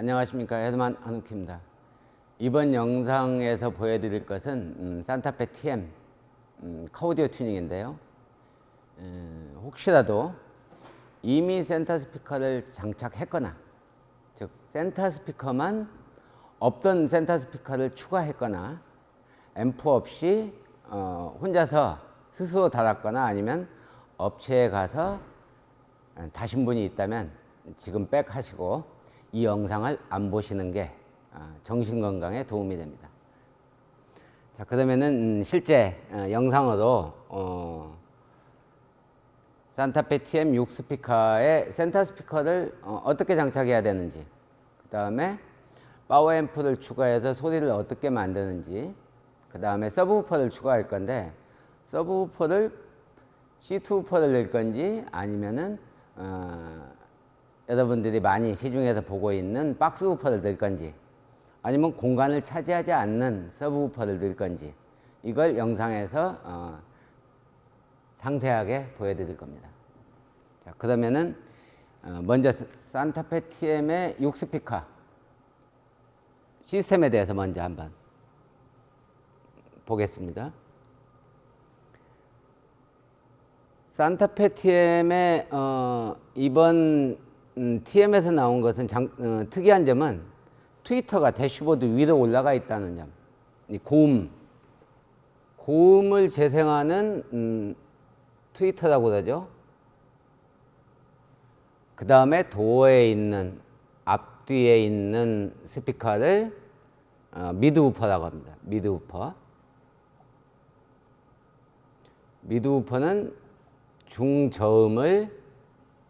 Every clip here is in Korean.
안녕하십니까, 헤드만 한욱희입니다. 이번 영상에서 보여드릴 것은 산타페 TM 카오디오 튜닝인데요. 혹시라도 이미 센터 스피커를 장착했거나, 즉 센터 스피커만 없던 센터 스피커를 추가했거나, 앰프 없이 혼자서 스스로 달았거나, 아니면 업체에 가서 다신 분이 있다면 지금 백 하시고 이 영상을 안 보시는 게 정신건강에 도움이 됩니다. 자, 그러면은 실제 영상으로 산타페 TM6 스피커의 센터 스피커를 어떻게 장착해야 되는지, 그 다음에 파워 앰프를 추가해서 소리를 어떻게 만드는지, 그 다음에 서브우퍼를 추가할 건데 서브우퍼를 C2우퍼를 넣을 건지, 아니면은 여러분들이 많이 시중에서 보고 있는 박스 우퍼를 넣을 건지, 아니면 공간을 차지하지 않는 서브우퍼를 넣을 건지, 이걸 영상에서 상세하게 보여드릴 겁니다. 자, 그러면은 먼저 산타페 TM의 6스피커 시스템에 대해서 먼저 한번 보겠습니다. 산타페 TM의 이번 TM에서 나온 것은 특이한 점은 트위터가 대시보드 위로 올라가 있다는 점. 이 고음을 재생하는 트위터라고 그러죠. 그 다음에 도어에 있는, 앞뒤에 있는 스피커를 미드우퍼라고 합니다. 미드우퍼. 미드우퍼는 중저음을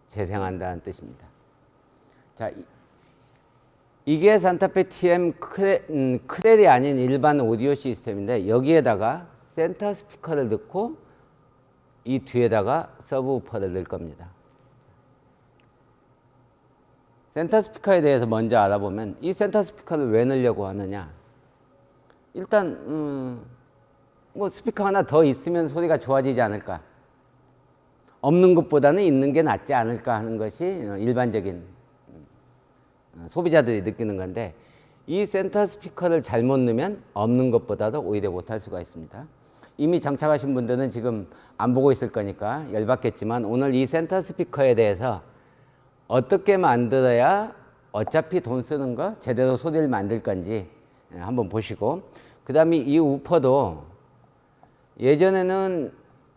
재생한다는 뜻입니다. 자, 이게 산타페 TM 크렐이 아닌 일반 오디오 시스템인데, 여기에다가 센터 스피커를 넣고 이 뒤에다가 서브우퍼를 넣을 겁니다. 센터 스피커에 대해서 먼저 알아보면, 이 센터 스피커를 왜 넣으려고 하느냐. 일단 뭐 스피커 하나 더 있으면 소리가 좋아지지 않을까, 없는 것보다는 있는 게 낫지 않을까 하는 것이 일반적인 소비자들이 느끼는 건데, 이 센터 스피커를 잘못 넣으면 없는 것보다도 오히려 못할 수가 있습니다. 이미 장착하신 분들은 지금 안 보고 있을 거니까 열받겠지만, 오늘 이 센터 스피커에 대해서 어떻게 만들어야 어차피 돈 쓰는 거 제대로 소리를 만들 건지 한번 보시고, 그 다음에 이 우퍼도 예전에는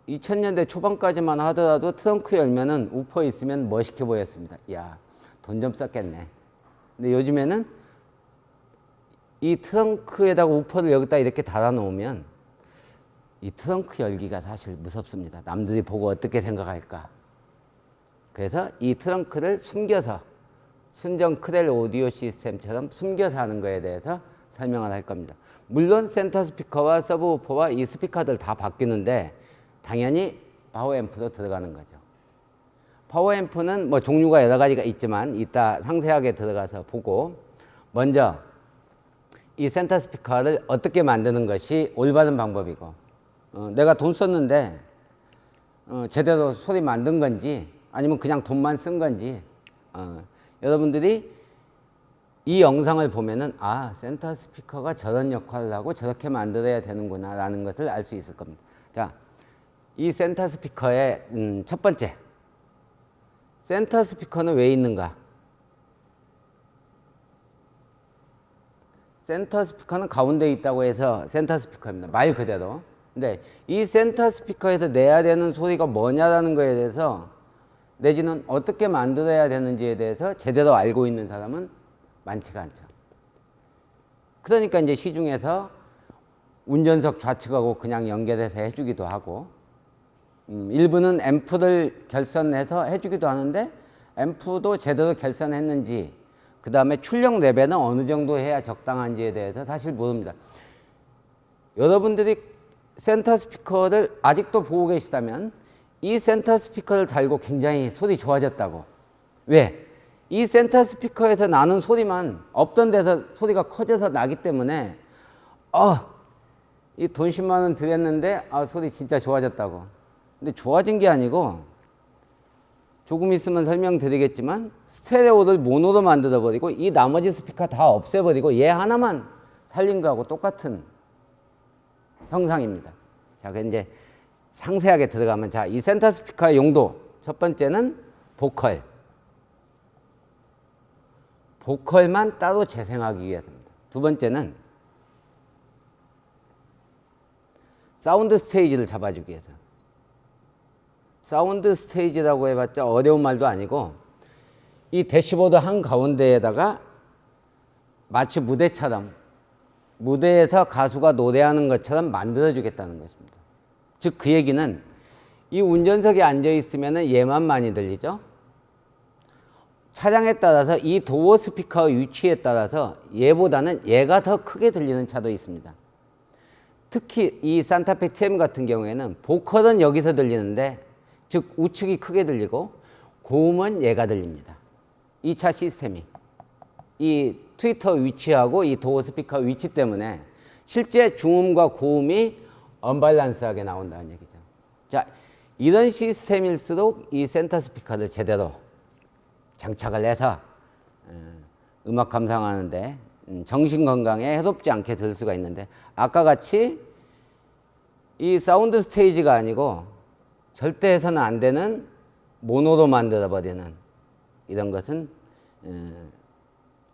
2000년대 초반까지만 하더라도 트렁크 열면은 우퍼 있으면 멋있게 보였습니다. 야, 돈 좀 썼겠네. 근데 요즘에는 이 트렁크에다가 우퍼를 여기다 이렇게 달아 놓으면 이 트렁크 열기가 사실 무섭습니다. 남들이 보고 어떻게 생각할까. 그래서 이 트렁크를 숨겨서, 순정 크렐 오디오 시스템처럼 숨겨서 하는 거에 대해서 설명을 할 겁니다. 물론 센터 스피커와 서브우퍼와 이 스피커들 다 바뀌는데, 당연히 파워 앰프도 들어가는 거죠. 파워 앰프는 뭐 종류가 여러 가지가 있지만 이따 상세하게 들어가서 보고, 먼저 이 센터 스피커를 어떻게 만드는 것이 올바른 방법이고, 내가 돈 썼는데 제대로 소리 만든 건지 아니면 그냥 돈만 쓴 건지, 여러분들이 이 영상을 보면은 센터 스피커가 저런 역할을 하고 저렇게 만들어야 되는구나 라는 것을 알 수 있을 겁니다. 자, 이 센터 스피커의 첫 번째, 센터 스피커는 왜 있는가? 센터 스피커는 가운데 있다고 해서 센터 스피커입니다. 말 그대로. 근데 이 센터 스피커에서 내야 되는 소리가 뭐냐라는 거에 대해서, 내지는 어떻게 만들어야 되는지에 대해서 제대로 알고 있는 사람은 많지가 않죠. 그러니까 이제 시중에서 운전석 좌측하고 그냥 연결해서 해주기도 하고, 일부는 앰프를 결선해서 해주기도 하는데, 앰프도 제대로 결선했는지, 그 다음에 출력 레벨은 어느 정도 해야 적당한지에 대해서 사실 모릅니다. 여러분들이 센터 스피커를 아직도 보고 계시다면 이 센터 스피커를 달고 굉장히 소리 좋아졌다고. 왜? 이 센터 스피커에서 나는 소리만 없던 데서 소리가 커져서 나기 때문에 이 돈 10만 원 들였는데 소리 진짜 좋아졌다고. 근데 좋아진 게 아니고 조금 있으면 설명드리겠지만 스테레오를 모노로 만들어버리고 이 나머지 스피커 다 없애버리고 얘 하나만 살린 거하고 똑같은 형상입니다. 자, 그 이제 상세하게 들어가면 자, 이 센터 스피커의 용도 첫 번째는 보컬. 보컬만 따로 재생하기 위해서입니다. 두 번째는 사운드 스테이지를 잡아주기 위해서. 사운드 스테이지라고 해봤자 어려운 말도 아니고 이 대시보드 한가운데에다가 마치 무대처럼 무대에서 가수가 노래하는 것처럼 만들어주겠다는 것입니다. 즉 그 얘기는 이 운전석에 앉아있으면 얘만 많이 들리죠. 차량에 따라서 이 도어 스피커의 위치에 따라서 얘보다는 얘가 더 크게 들리는 차도 있습니다. 특히 이 산타페 TM 같은 경우에는 보컬은 여기서 들리는데 즉 우측이 크게 들리고 고음은 얘가 들립니다. 이 차 시스템이 이 트위터 위치하고 이 도어 스피커 위치 때문에 실제 중음과 고음이 언밸런스하게 나온다는 얘기죠. 자, 이런 시스템일수록 이 센터 스피커를 제대로 장착을 해서 음악 감상하는데 정신 건강에 해롭지 않게 들을 수가 있는데 아까 같이 이 사운드 스테이지가 아니고 절대 해서는 안 되는 모노로 만들어버리는 이런 것은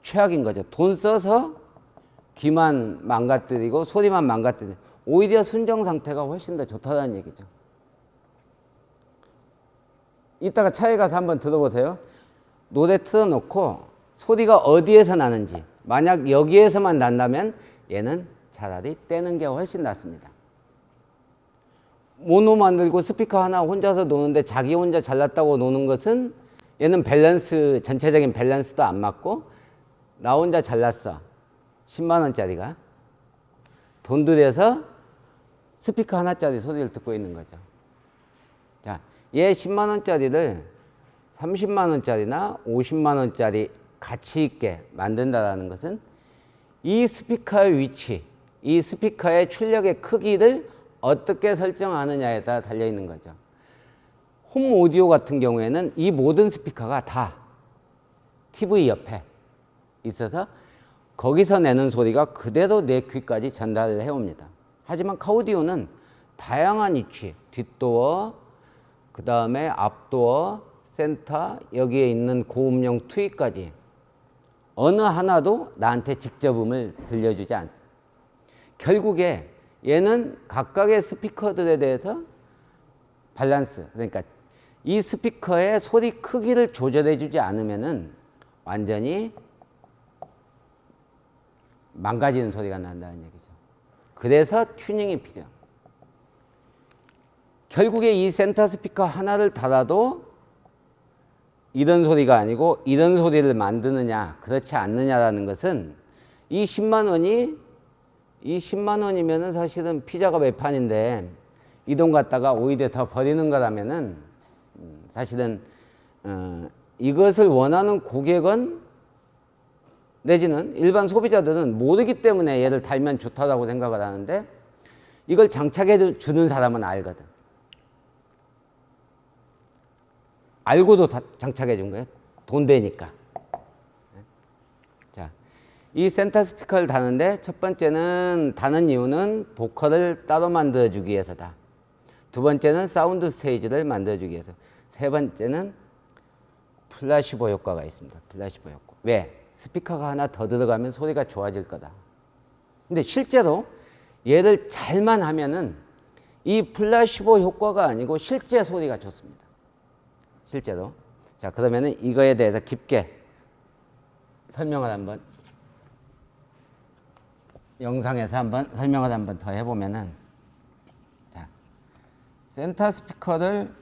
최악인 거죠. 돈 써서 귀만 망가뜨리고 소리만 망가뜨리고 오히려 순정 상태가 훨씬 더 좋다는 얘기죠. 이따가 차에 가서 한번 들어보세요. 노래 틀어놓고 소리가 어디에서 나는지 만약 여기에서만 난다면 얘는 차라리 떼는 게 훨씬 낫습니다. 모노 만들고 스피커 하나 혼자서 노는데 자기 혼자 잘났다고 노는 것은 얘는 밸런스 전체적인 밸런스도 안 맞고 나 혼자 잘났어 10만 원짜리가 돈 들여서 스피커 하나짜리 소리를 듣고 있는 거죠. 자, 얘 10만 원짜리를 30만 원짜리나 50만 원짜리 가치 있게 만든다라는 것은 이 스피커의 위치, 이 스피커의 출력의 크기를 어떻게 설정하느냐에 따라 달려 있는 거죠. 홈 오디오 같은 경우에는 이 모든 스피커가 다 TV 옆에 있어서 거기서 내는 소리가 그대로 내 귀까지 전달을 해옵니다. 하지만 카오디오는 다양한 위치, 뒷도어, 그 다음에 앞도어, 센터, 여기에 있는 고음용 트위까지 어느 하나도 나한테 직접 음을 들려주지 않습니다. 결국에 얘는 각각의 스피커들에 대해서 밸런스, 그러니까 이 스피커의 소리 크기를 조절해 주지 않으면은 완전히 망가지는 소리가 난다는 얘기죠. 그래서 튜닝이 필요해요. 결국에 이 센터 스피커 하나를 달아도 이런 소리가 아니고 이런 소리를 만드느냐 그렇지 않느냐라는 것은 이 10만 원이면은 사실은 피자가 몇 판인데 이 돈 갖다가 오히려 더 버리는 거라면은 사실은 이것을 원하는 고객은 내지는 일반 소비자들은 모르기 때문에 얘를 달면 좋다라고 생각을 하는데 이걸 장착해 주는 사람은 알거든. 알고도 장착해 준 거예요. 돈 되니까. 자, 이 센터 스피커를 다는데 첫 번째는 다는 이유는 보컬을 따로 만들어주기 위해서다. 두 번째는 사운드 스테이지를 만들어주기 위해서. 세 번째는 플라시보 효과가 있습니다. 플라시보 효과. 왜? 스피커가 하나 더 들어가면 소리가 좋아질 거다. 근데 실제로 얘를 잘만 하면은 이 플라시보 효과가 아니고 실제 소리가 좋습니다. 실제로. 자, 그러면은 이거에 대해서 깊게 설명을 한번 영상에서 한번 설명을 한번 더 해보면은 자, 센터 스피커를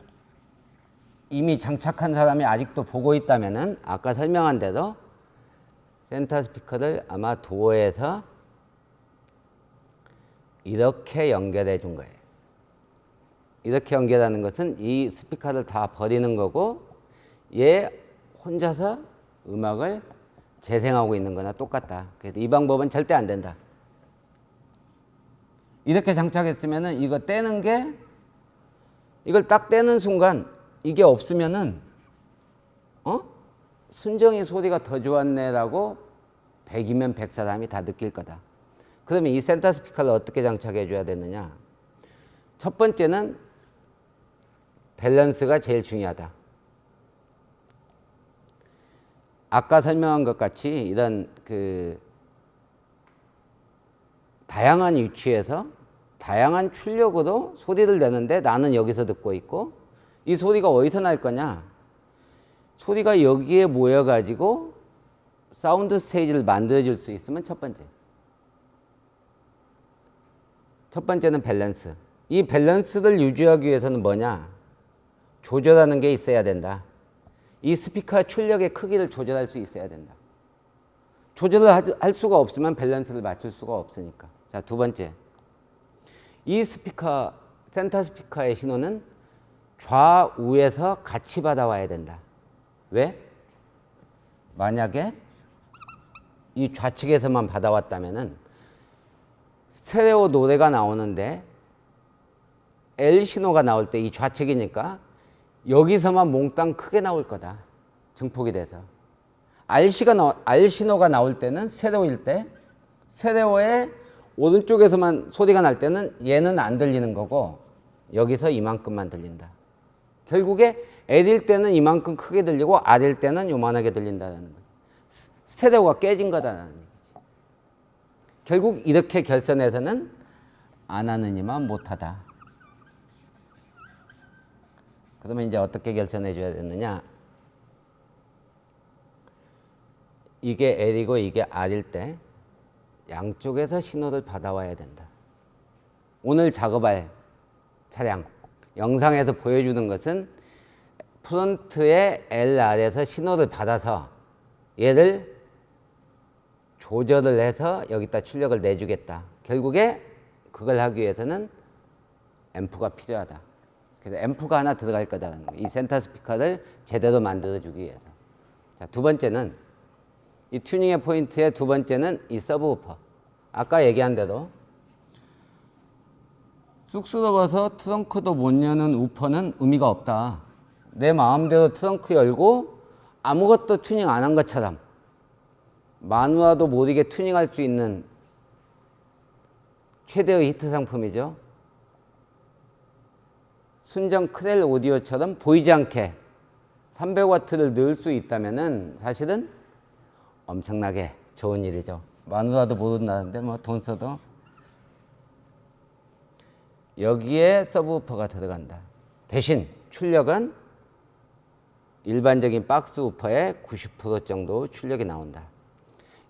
이미 장착한 사람이 아직도 보고 있다면은 아까 설명한 대로 센터 스피커를 아마 도어에서 이렇게 연결해 준 거예요. 이렇게 연결하는 것은 이 스피커를 다 버리는 거고 얘 혼자서 음악을 재생하고 있는 거나 똑같다. 그래서 이 방법은 절대 안 된다. 이렇게 장착했으면은 이거 떼는 게 이걸 딱 떼는 순간 이게 없으면은 순정이 소리가 더 좋았네라고 100이면 100 사람이 다 느낄 거다. 그러면 이 센터 스피커를 어떻게 장착해 줘야 되느냐? 첫 번째는 밸런스가 제일 중요하다. 아까 설명한 것 같이 이런 다양한 위치에서 다양한 출력으로 소리를 내는데 나는 여기서 듣고 있고 이 소리가 어디서 날 거냐? 소리가 여기에 모여가지고 사운드 스테이지를 만들어줄 수 있으면 첫 번째. 첫 번째는 밸런스. 이 밸런스를 유지하기 위해서는 뭐냐? 조절하는 게 있어야 된다. 이 스피커 출력의 크기를 조절할 수 있어야 된다. 조절을 할 수가 없으면 밸런스를 맞출 수가 없으니까. 자, 두 번째. 이 스피커, 센터 스피커의 신호는 좌우에서 같이 받아와야 된다. 왜? 만약에 이 좌측에서만 받아왔다면은 스테레오 노래가 나오는데 L 신호가 나올 때 이 좌측이니까 여기서만 몽땅 크게 나올 거다. 증폭이 돼서. R 신호가 나올 때는 스테레오일 때 스테레오의 오른쪽에서만 소리가 날 때는 얘는 안 들리는 거고 여기서 이만큼만 들린다. 결국에 L일 때는 이만큼 크게 들리고 R일 때는 요만하게 들린다는 거죠. 스테레오가 깨진 거다라는 얘기지. 결국 이렇게 결선해서는 안 하느니만 못하다. 그러면 이제 어떻게 결선해 줘야 되느냐? 이게 L이고 이게 R일 때 양쪽에서 신호를 받아와야 된다. 오늘 작업할 차량, 영상에서 보여주는 것은 프론트의 LR에서 신호를 받아서 얘를 조절을 해서 여기다 출력을 내주겠다. 결국에 그걸 하기 위해서는 앰프가 필요하다. 그래서 앰프가 하나 들어갈 거다라는 거예요. 이 센터 스피커를 제대로 만들어주기 위해서. 자, 두 번째는 이 튜닝의 포인트의 두 번째는 이 서브우퍼. 아까 얘기한 대로 쑥스러워서 트렁크도 못 여는 우퍼는 의미가 없다. 내 마음대로 트렁크 열고 아무것도 튜닝 안 한 것처럼 마누라도 모르게 튜닝할 수 있는 최대의 히트 상품이죠. 순정 크렐 오디오처럼 보이지 않게 300W를 넣을 수 있다면은 사실은 엄청나게 좋은 일이죠. 마누라도 모른다는데 뭐 돈 써도. 여기에 서브우퍼가 들어간다. 대신 출력은 일반적인 박스 우퍼의 90% 정도 출력이 나온다.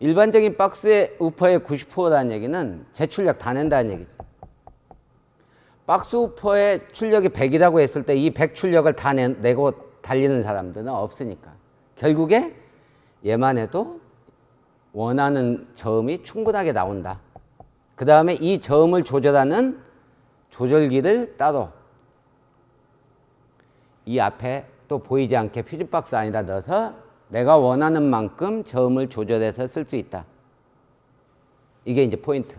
일반적인 박스의 우퍼의 90%라는 얘기는 재출력 다 낸다는 얘기죠. 박스 우퍼의 출력이 100이라고 했을 때 이 100 출력을 다 내고 달리는 사람들은 없으니까. 결국에 얘만 해도 원하는 저음이 충분하게 나온다. 그 다음에 이 저음을 조절하는 조절기를 따로 이 앞에 또 보이지 않게 퓨즈박스 안에다 넣어서 내가 원하는 만큼 저음을 조절해서 쓸 수 있다. 이게 이제 포인트.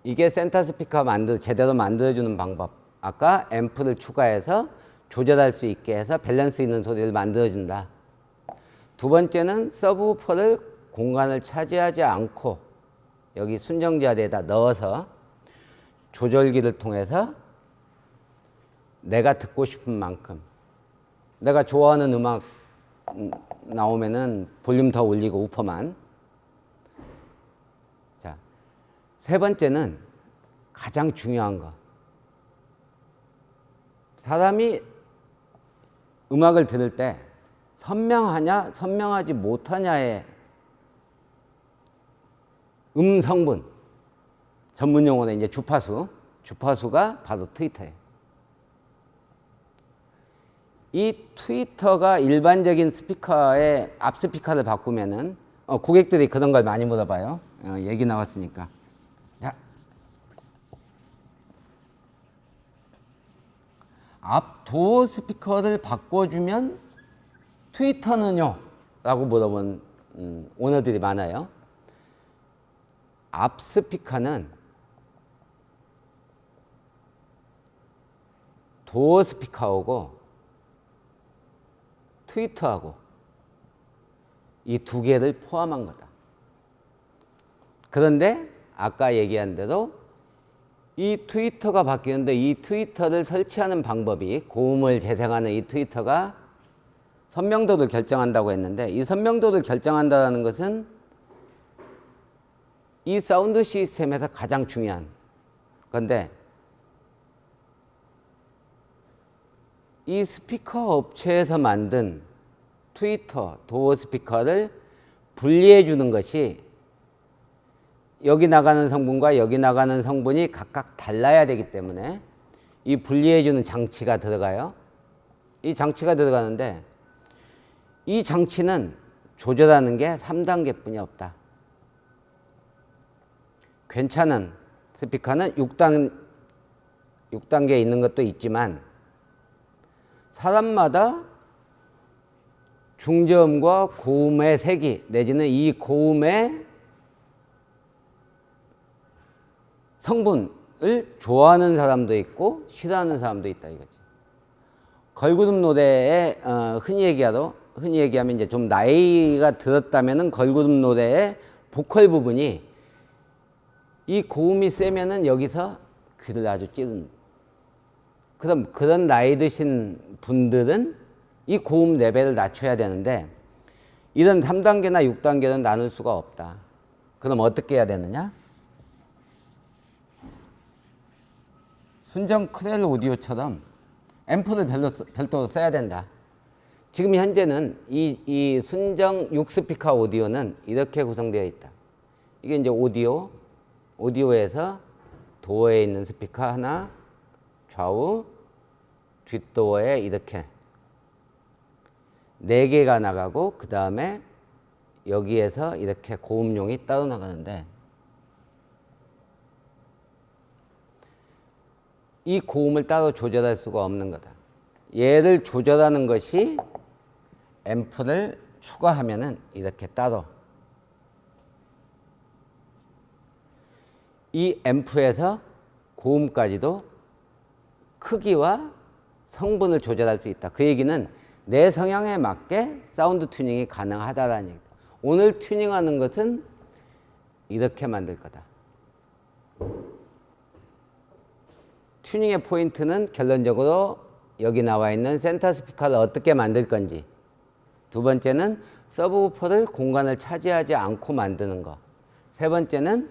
이게 센터 스피커 제대로 만들어주는 방법. 아까 앰프를 추가해서 조절할 수 있게 해서 밸런스 있는 소리를 만들어준다. 두 번째는 서브우퍼를 공간을 차지하지 않고 여기 순정 자리에다 넣어서 조절기를 통해서 내가 듣고 싶은 만큼 내가 좋아하는 음악 나오면은 볼륨 더 올리고 우퍼만. 자, 세 번째는 가장 중요한 거. 사람이 음악을 들을 때 선명하냐 선명하지 못하냐의 성분, 전문 용어는 이제 주파수가 바로 트위터예요. 이 트위터가 일반적인 스피커의 앞 스피커를 바꾸면은 고객들이 그런 걸 많이 물어봐요. 얘기 나왔으니까. 자, 앞 도어 스피커를 바꿔주면 트위터는요? 라고 물어본 오너들이 많아요. 앞 스피커는 도어 스피커하고 트위터하고 이 두 개를 포함한 거다. 그런데 아까 얘기한 대로 이 트위터가 바뀌는데 이 트위터를 설치하는 방법이 고음을 재생하는 이 트위터가 선명도를 결정한다고 했는데 이 선명도를 결정한다는 것은 이 사운드 시스템에서 가장 중요한 건데 이 스피커 업체에서 만든 트위터 도어 스피커를 분리해 주는 것이 여기 나가는 성분과 여기 나가는 성분이 각각 달라야 되기 때문에 이 분리해 주는 장치가 들어가요. 이 장치가 들어가는데 이 장치는 조절하는 게 3단계뿐이 없다. 괜찮은 스피커는 6단계에 있는 것도 있지만 사람마다 중저음과 고음의 색이 내지는 이 고음의 성분을 좋아하는 사람도 있고 싫어하는 사람도 있다 이거지. 걸그룹 노래에 흔히 얘기하면 이제 좀 나이가 들었다면은 걸그룹 노래의 보컬 부분이 이 고음이 세면은 여기서 귀를 아주 찌른. 그럼 그런 나이 드신 분들은 이 고음 레벨을 낮춰야 되는데 이런 3단계나 6단계는 나눌 수가 없다. 그럼 어떻게 해야 되느냐? 순정 크렐 오디오처럼 앰프를 별도로 써야 된다. 지금 현재는 이 순정 6스피커 오디오는 이렇게 구성되어 있다. 이게 이제 오디오에서 도어에 있는 스피커 하나, 좌우, 뒷도어에 이렇게 4개가 나가고 그 다음에 여기에서 이렇게 고음용이 따로 나가는데 이 고음을 따로 조절할 수가 없는 거다. 얘를 조절하는 것이 앰프를 추가하면은 이렇게 따로 이 앰프에서 고음까지도 크기와 성분을 조절할 수 있다. 그 얘기는 내 성향에 맞게 사운드 튜닝이 가능하다라는 얘기다. 오늘 튜닝하는 것은 이렇게 만들 거다. 튜닝의 포인트는 결론적으로 여기 나와 있는 센터 스피커를 어떻게 만들 건지, 두 번째는 서브우퍼를 공간을 차지하지 않고 만드는 거, 세 번째는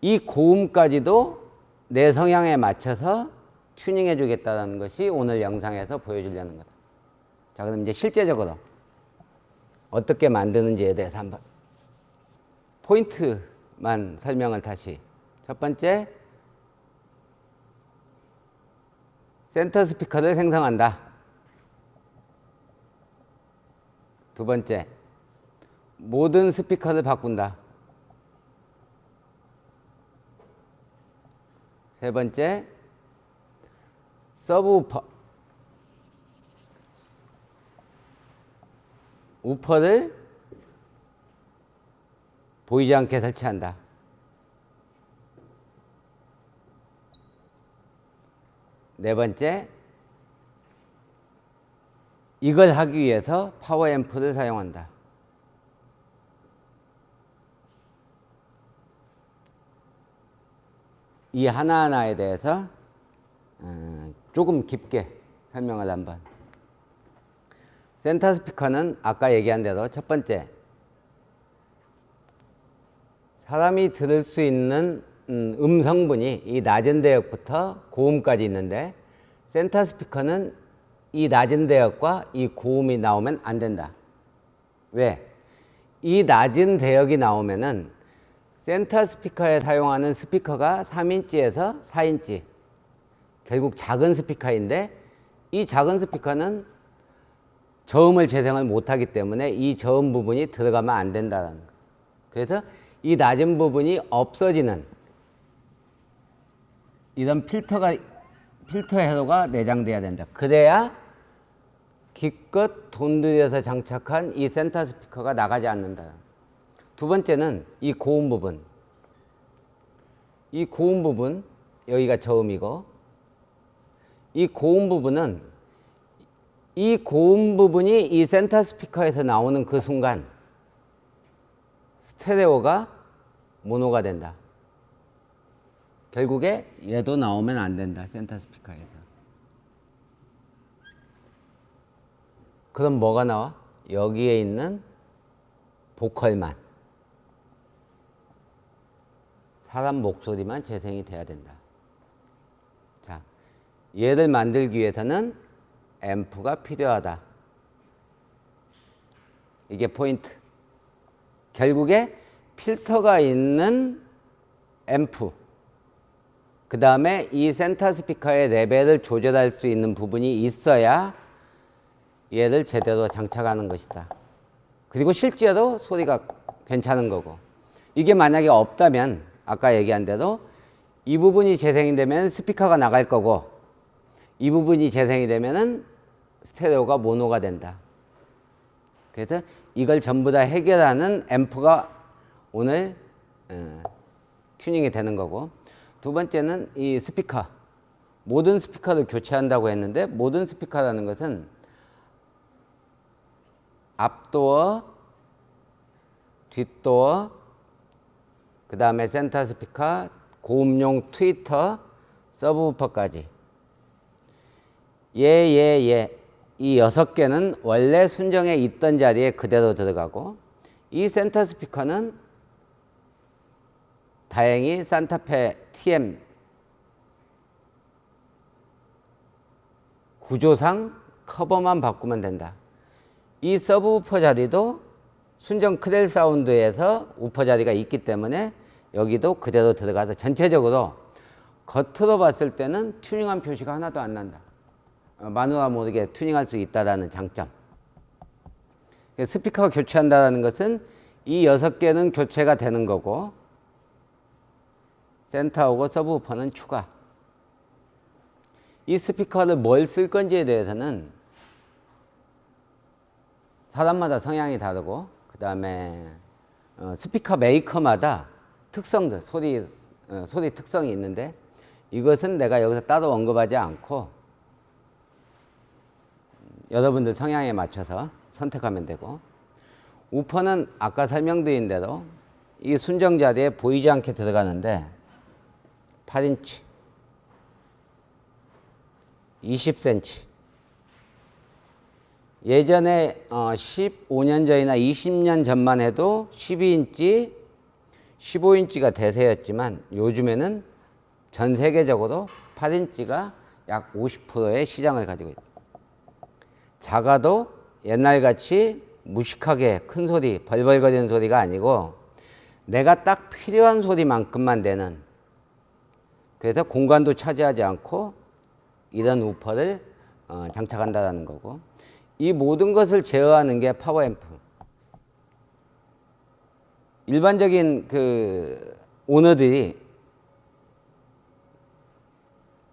이 고음까지도 내 성향에 맞춰서 튜닝해 주겠다는 것이 오늘 영상에서 보여주려는 거다. 자, 그럼 이제 실제적으로 어떻게 만드는지에 대해서 한번 포인트만 설명을 다시. 첫 번째, 센터 스피커를 생성한다. 두 번째, 모든 스피커를 바꾼다. 세 번째, 서브우퍼, 우퍼를 보이지 않게 설치한다. 네 번째, 이걸 하기 위해서 파워 앰프를 사용한다. 이 하나하나에 대해서 조금 깊게 설명을 한번. 센터 스피커는 아까 얘기한 대로 첫 번째, 사람이 들을 수 있는 음성분이 이 낮은 대역부터 고음까지 있는데 센터 스피커는 이 낮은 대역과 이 고음이 나오면 안 된다. 왜? 이 낮은 대역이 나오면은 센터 스피커에 사용하는 스피커가 3인치에서 4인치, 결국 작은 스피커인데 이 작은 스피커는 저음을 재생을 못하기 때문에 이 저음 부분이 들어가면 안 된다는 거예요. 그래서 이 낮은 부분이 없어지는 이런 필터 회로가 내장돼야 된다. 그래야 기껏 돈 들여서 장착한 이 센터 스피커가 나가지 않는다. 두 번째는 이 고음 부분. 이 고음 부분, 여기가 저음이고, 이 고음 부분은 이 고음 부분이 이 센터 스피커에서 나오는 그 순간 스테레오가 모노가 된다. 결국에 얘도 나오면 안 된다. 센터 스피커에서. 그럼 뭐가 나와? 여기에 있는 보컬만, 사람 목소리만 재생이 돼야 된다. 자, 얘를 만들기 위해서는 앰프가 필요하다. 이게 포인트. 결국에 필터가 있는 앰프, 그 다음에 이 센터 스피커의 레벨을 조절할 수 있는 부분이 있어야 얘를 제대로 장착하는 것이다. 그리고 실제로 소리가 괜찮은 거고, 이게 만약에 없다면 아까 얘기한 대로 이 부분이 재생이 되면 스피커가 나갈 거고, 이 부분이 재생이 되면은 스테레오가 모노가 된다. 그래서 이걸 전부 다 해결하는 앰프가 오늘 튜닝이 되는 거고, 두 번째는 이 스피커. 모든 스피커를 교체한다고 했는데, 모든 스피커라는 것은 앞도어, 뒷도어, 그 다음에 센터 스피커, 고음용 트위터, 서브우퍼까지. 이 6개는 원래 순정에 있던 자리에 그대로 들어가고, 이 센터 스피커는 다행히 산타페 TM 구조상 커버만 바꾸면 된다. 이 서브우퍼 자리도 순정 크렐 사운드에서 우퍼 자리가 있기 때문에 여기도 그대로 들어가서 전체적으로 겉으로 봤을 때는 튜닝한 표시가 하나도 안 난다. 마누라 모르게 튜닝할 수 있다는 장점. 스피커가 교체한다는 것은 이 6개는 교체가 되는 거고, 센터하고 서브우퍼는 추가. 이 스피커를 뭘 쓸 건지에 대해서는 사람마다 성향이 다르고, 그 다음에 스피커 메이커마다 특성들, 소리 특성이 있는데, 이것은 내가 여기서 따로 언급하지 않고 여러분들 성향에 맞춰서 선택하면 되고, 우퍼는 아까 설명드린 대로 이 순정 자리에 보이지 않게 들어가는데 8인치, 20cm. 예전에 15년 전이나 20년 전만 해도 12인치, 15인치가 대세였지만 요즘에는 전 세계적으로 8인치가 약 50%의 시장을 가지고 있다. 작아도 옛날같이 무식하게 큰 소리, 벌벌거리는 소리가 아니고 내가 딱 필요한 소리만큼만 되는, 그래서 공간도 차지하지 않고 이런 우퍼를 장착한다는 거고, 이 모든 것을 제어하는 게 파워 앰프. 일반적인 그 오너들이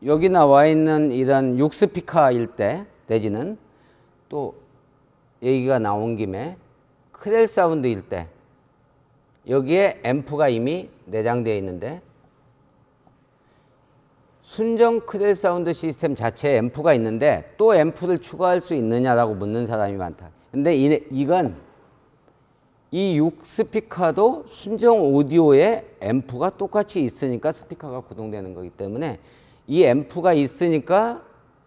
여기 나와 있는 이런 6스피커일 때, 내지는 또 얘기가 나온 김에 크렐 사운드일 때, 여기에 앰프가 이미 내장되어 있는데, 순정 크렐 사운드 시스템 자체에 앰프가 있는데 또 앰프를 추가할 수 있느냐라고 묻는 사람이 많다. 근데 이건 이 6스피커도 순정 오디오에 앰프가 똑같이 있으니까 스피커가 구동되는 거기 때문에, 이 앰프가 있으니까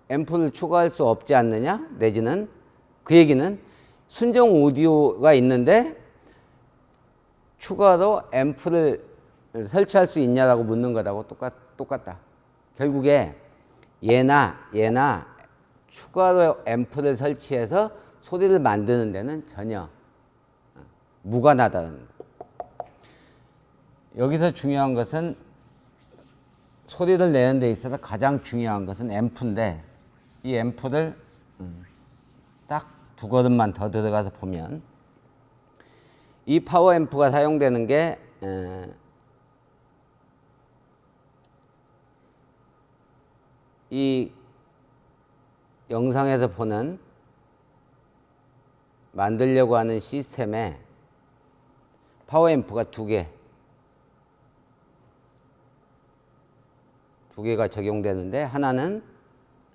앰프를 추가할 수 없지 않느냐, 내지는 그 얘기는 순정 오디오가 있는데 추가로 앰프를 설치할 수 있냐라고 묻는 거라고 똑같다. 결국에 얘나 추가로 앰프를 설치해서 소리를 만드는 데는 전혀 무관하다는 거. 여기서 중요한 것은, 소리를 내는 데 있어서 가장 중요한 것은 앰프인데, 이 앰프를 딱 두 걸음만 더 들어가서 보면 이 파워 앰프가 사용되는 게 이 영상에서 보는 만들려고 하는 시스템에 파워 앰프가 두 개가 적용되는데, 하나는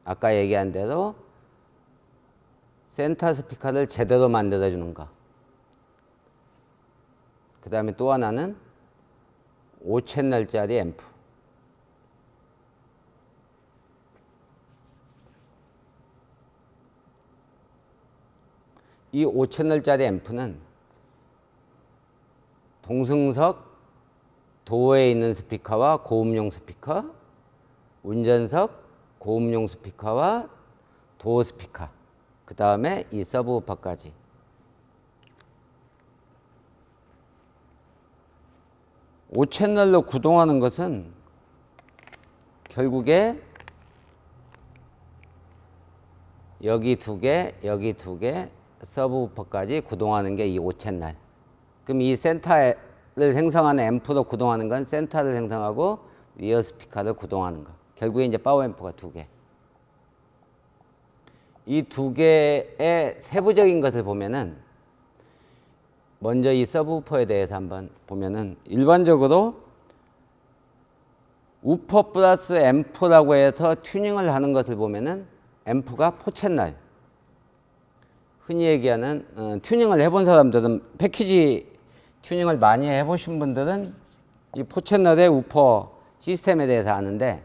아까 얘기한 대로 센터 스피커를 제대로 만들어주는 거, 그 다음에 또 하나는 5채널짜리 앰프. 이 5채널짜리 앰프는 동승석 도어에 있는 스피커와 고음용 스피커, 운전석 고음용 스피커와 도어 스피커, 그 다음에 이 서브우퍼까지. 오 채널로 구동하는 것은 결국에 여기 두 개, 여기 두 개, 서브우퍼까지 구동하는 게 이 5채널. 그럼 이 센터를 생성하는 앰프로 구동하는 건 센터를 생성하고 리어 스피커를 구동하는 거. 결국에 이제 파워 앰프가 두 개. 이 두 개의 세부적인 것을 보면은 먼저 이 서브우퍼에 대해서 한번 보면은 일반적으로 우퍼 플러스 앰프라고 해서 튜닝을 하는 것을 보면은 앰프가 4채널. 흔히 얘기하는 튜닝을 해본 사람들은 패키지 튜닝을 많이 해보신 분들은 이 4채널의 우퍼 시스템에 대해서 아는데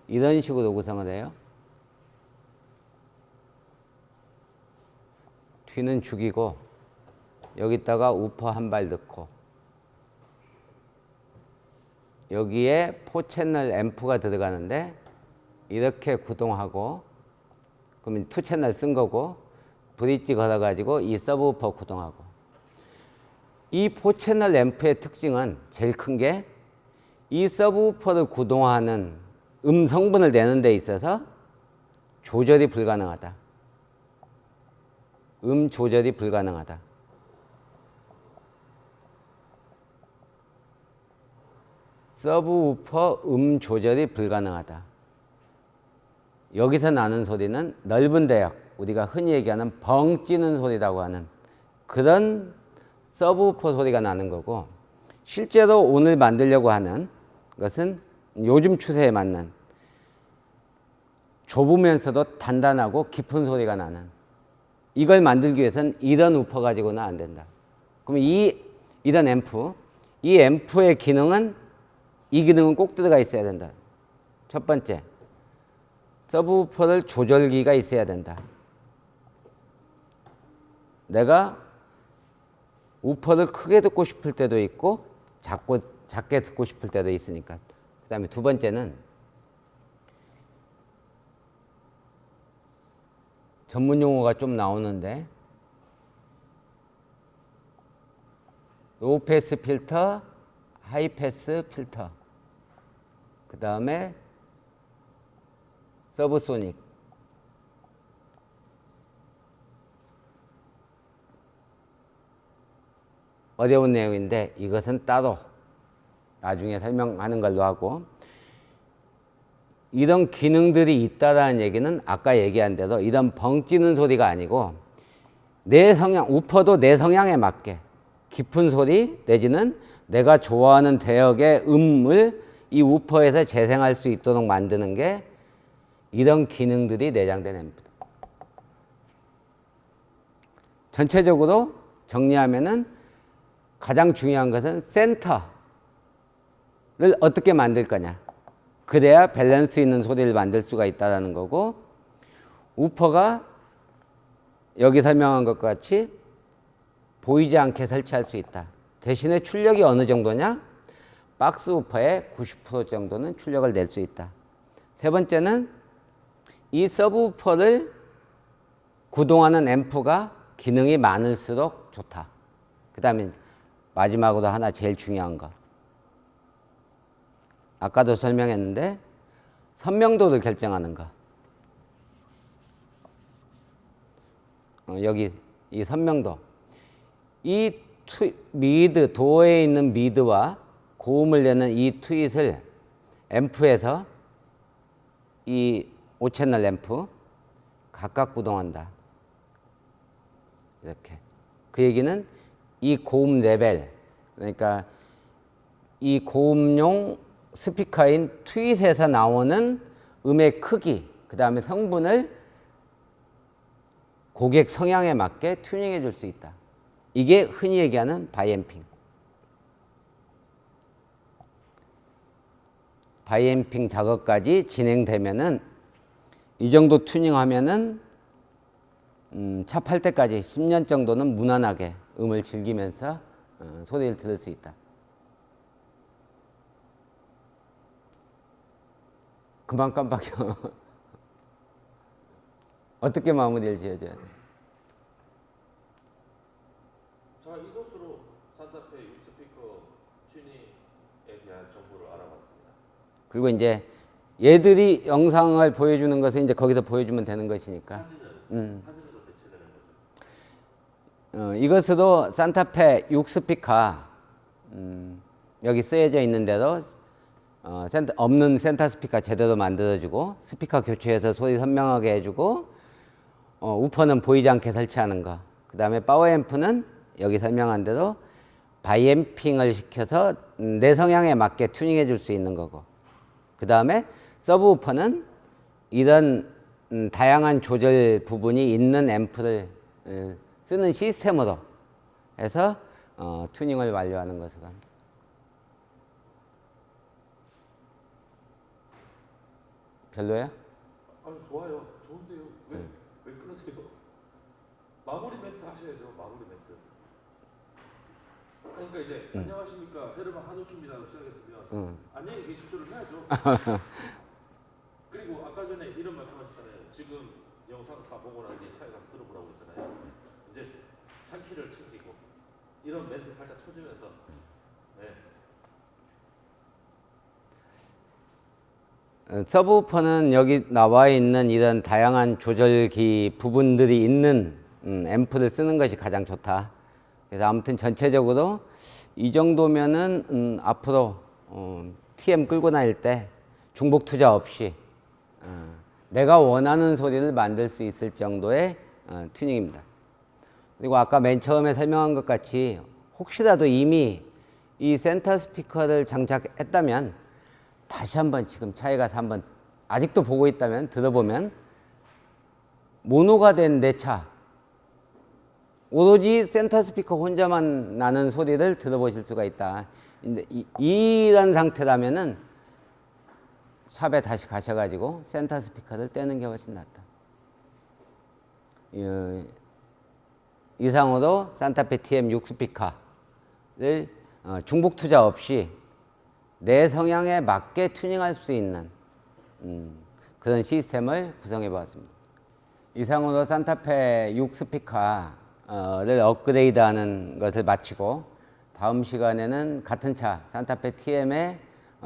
이런 식으로 구성을 해요. 뒤는 죽이고 여기다가 우퍼 한 발 넣고 여기에 4채널 앰프가 들어가는데 이렇게 구동하고 그러면 2채널 쓴 거고 브릿지 걸어가지고 이 서브우퍼 구동하고 이 4채널 앰프의 특징은 제일 큰 게 이 서브우퍼를 구동하는 성분을 내는 데 있어서 조절이 불가능하다. 조절이 불가능하다. 서브우퍼 조절이 불가능하다. 여기서 나는 소리는 넓은 대역, 우리가 흔히 얘기하는 벙 찌는 소리라고 하는 그런 서브우퍼 소리가 나는 거고, 실제로 오늘 만들려고 하는 것은 요즘 추세에 맞는 좁으면서도 단단하고 깊은 소리가 나는, 이걸 만들기 위해서는 이런 우퍼 가지고는 안 된다. 그럼 이런 앰프, 이 앰프의 기능은 이 기능은 꼭 들어가 있어야 된다. 첫 번째, 서브우퍼를 조절기가 있어야 된다. 내가 우퍼를 크게 듣고 싶을 때도 있고 작게 듣고 싶을 때도 있으니까. 그 다음에 두 번째는 전문 용어가 좀 나오는데 로우 패스 필터, 하이 패스 필터, 그 다음에 서브소닉, 어려운 내용인데 이것은 따로 나중에 설명하는 걸로 하고, 이런 기능들이 있다라는 얘기는 아까 얘기한 대로 이런 벙찌는 소리가 아니고 내 성향, 우퍼도 내 성향에 맞게 깊은 소리 내지는 내가 좋아하는 대역의 음을 이 우퍼에서 재생할 수 있도록 만드는 게 이런 기능들이 내장된 앰프다. 전체적으로 정리하면은 가장 중요한 것은 센터를 어떻게 만들 거냐. 그래야 밸런스 있는 소리를 만들 수가 있다는 거고, 우퍼가 여기 설명한 것과 같이 보이지 않게 설치할 수 있다. 대신에 출력이 어느 정도냐? 박스 우퍼의 90% 정도는 출력을 낼 수 있다. 세 번째는 이 서브우퍼를 구동하는 앰프가 기능이 많을수록 좋다. 그 다음에 마지막으로 하나 제일 중요한 거. 아까도 설명했는데 선명도를 결정하는 거. 여기 이 선명도. 이 미드, 도어에 있는 미드와 고음을 내는 이 트윗을 앰프에서 이 5채널 앰프 각각 구동한다. 이렇게. 그 얘기는 이 고음 레벨, 그러니까 이 고음용 스피커인 트윗에서 나오는 음의 크기, 그 다음에 성분을 고객 성향에 맞게 튜닝해 줄 수 있다. 이게 흔히 얘기하는 바이앰핑. 바이앰핑 작업까지 진행되면은 이 정도 튜닝하면은 차 팔 때까지 10년 정도는 무난하게 음을 즐기면서 소리를 들을 수 있다. 그만 깜빡여. 어떻게 마무리를 지어줘야 돼? 자, 이것으로 산타페 6스피커 튜닝에 대한 정보를 알아봤습니다. 그리고 이제 얘들이 영상을 보여주는 것은 이제 거기서 보여주면 되는 것이니까. 사진으로 대체되는 거죠. 이것으로 산타페 6스피커 여기 쓰여져 있는 대로 없는 센터 스피커 제대로 만들어주고 스피커 교체해서 소리 선명하게 해주고 우퍼는 보이지 않게 설치하는 거. 그 다음에 파워 앰프는 여기 설명한 대로 바이앰핑을 시켜서 내 성향에 맞게 튜닝해 줄 수 있는 거고. 그 다음에 서브 우퍼는 이런 다양한 조절 부분이 있는 앰프를 쓰는 시스템으로 해서 튜닝을 완료하는 것으로 합니다. 별로야? 아니, 좋아요. 좋은데요. 왜 끊으세요? 마무리 멘트 하셔야죠. 마무리 멘트. 그러니까 이제 안녕하십니까 헤르만 한우주입니다로 시작했으면 안녕히 계십시오를 해야죠. 그리고 아까 전에 이런 말씀하셨잖아요. 지금 영상 다 보고 난 뒤에 차에 가서 들어보라고 했잖아요. 이제 창키를 챙기고 이런 멘트 살짝 쳐주면서 서브우퍼는 여기 나와 있는 이런 다양한 조절기 부분들이 있는 앰프를 쓰는 것이 가장 좋다. 그래서 아무튼 전체적으로 이 정도면은 앞으로 TM 끌고 다닐 때 중복 투자 없이 내가 원하는 소리를 만들 수 있을 정도의 튜닝입니다. 그리고 아까 맨 처음에 설명한 것 같이 혹시라도 이미 이 센터 스피커를 장착했다면 다시 한번 지금 차에 가서 한번 아직도 보고 있다면 들어보면 모노가 된 내 차 오로지 센터 스피커 혼자만 나는 소리를 들어보실 수가 있다. 근데 이런 상태라면은 샵에 다시 가셔가지고 센터 스피커를 떼는 게 훨씬 낫다. 이상으로 산타페 TM 6스피커를 중복 투자 없이 내 성향에 맞게 튜닝할 수 있는 그런 시스템을 구성해 보았습니다. 이상으로 산타페 6스피커를 업그레이드하는 것을 마치고 다음 시간에는 같은 차 산타페 TM에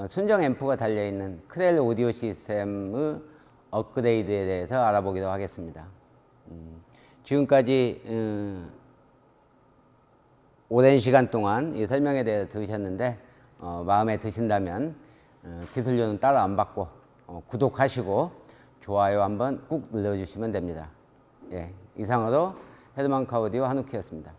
순정 앰프가 달려있는 크렐 오디오 시스템의 업그레이드에 대해서 알아보기로 하겠습니다. 지금까지 오랜 시간 동안 이 설명에 대해서 들으셨는데 마음에 드신다면 기술료는 따로 안 받고 구독하시고 좋아요 한번 꾹 눌러주시면 됩니다. 예, 이상으로 헤드만카 오디오 한우키였습니다.